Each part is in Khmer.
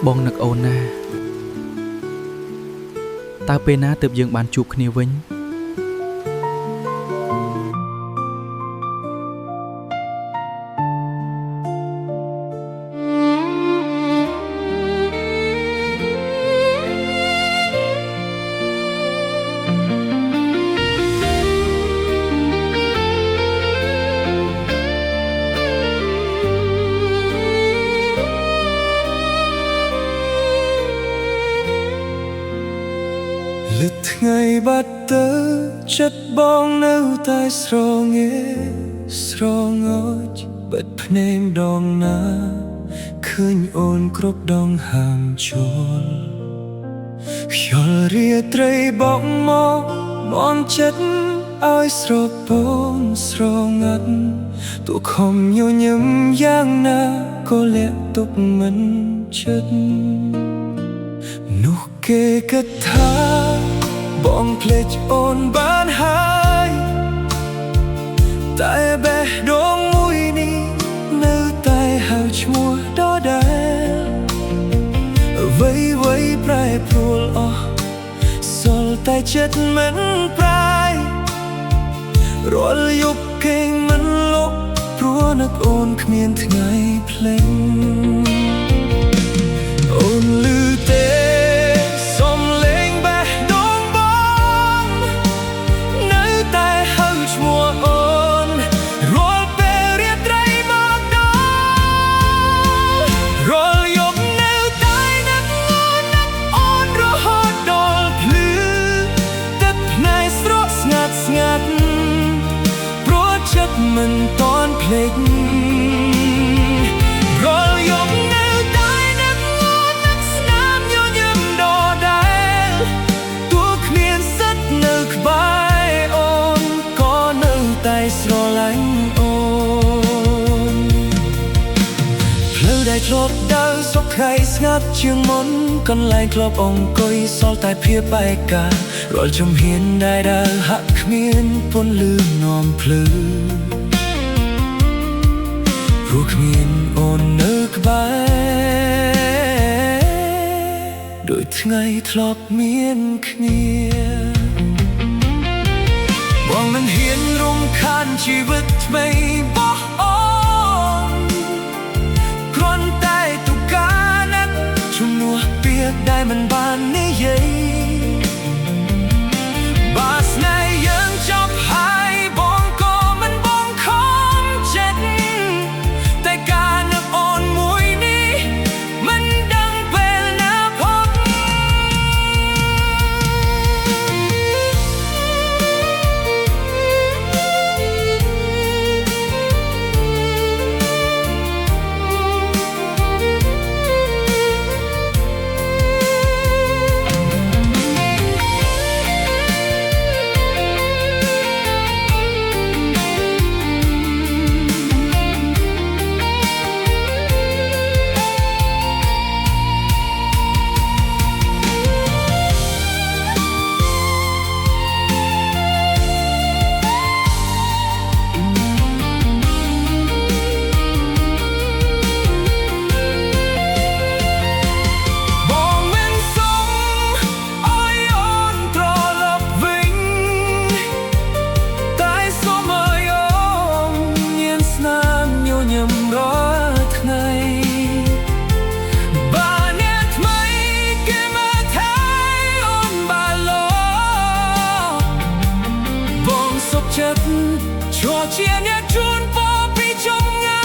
បងនឹកអូនណាតើពេលណាទើបយើងបានជួបគ្នាវិញលឺថ្ងៃបាត់ទៅចិត្តបងនៅតែស្រងេស្រងើចបិទភ្នែកម្ដងណាឃើញអូនគ្រប់ដងហាមចូលខ្យល់រាត្រីបក់មកបងចិត្តឲ្យស្រពងស្រងាត់ទូខំញញឹមយ៉ាងណាក៏លាក់ទុកមិនចិត្តនោះគេគិតថាបងភ្លេចអូនបានហើយតែបេះដូងមួយនេះនៅតែហៅឈ្មោះដដែលអ្វីប្រែប្រួលអស់សល់តែចិត្តមិនប្រាយរាល់យប់គេងមិនលប់ព្រោះនឹកអូនគ្មានថ្ងៃភ្លេចអូនលឺទេមិនតន់ភ្លេចរាល់យប់នៅតែនឹកងន់នឹកស្នាមញញឹមដដែលទោះគ្មានសិទ្ធនៅក្បែរអូនក៏នៅតែស្រឡាញ់អូនផ្លូវដែលធ្លាប់ដើរសុខថ្ងៃស្ងាត់ជាងមុនកន្លែងធ្លាប់អង្គុយសល់តែភាពបែកការរាល់ជំហានដែលដើរហាក់គ្មានពន្លឺនាំភ្លឺព្រោះគ្មានអូននៅក្បែរដូចថ្ងៃធ្លាប់មានគ្នាបងមិនហ៊ានរំខានជីវិតថ្មីរបស់អូនគ្រាន់តែទុកការណាត់ជំនួសពាក្យដែលមិនបាននិយាយបើស្នេហ៍យើងចប់ហើយបងក៏មិនបងខំចិត្តតែការនឹកអូនមួយនេះមិនដឹងពេលណាផុតចូលជាអ្នកជូនពរពីចម្ងា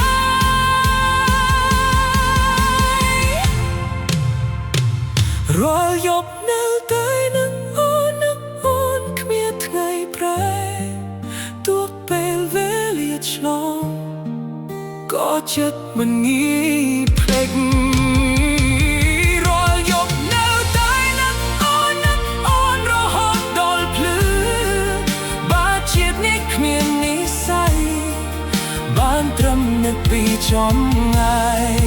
យរាល់យប់នៅតែនឹងអូនគ្មានថ្ងៃប្រែទោះពេលវេលាឆ្លងក៏ចិត្តមិនងាយភ្លេចពីចំងាយ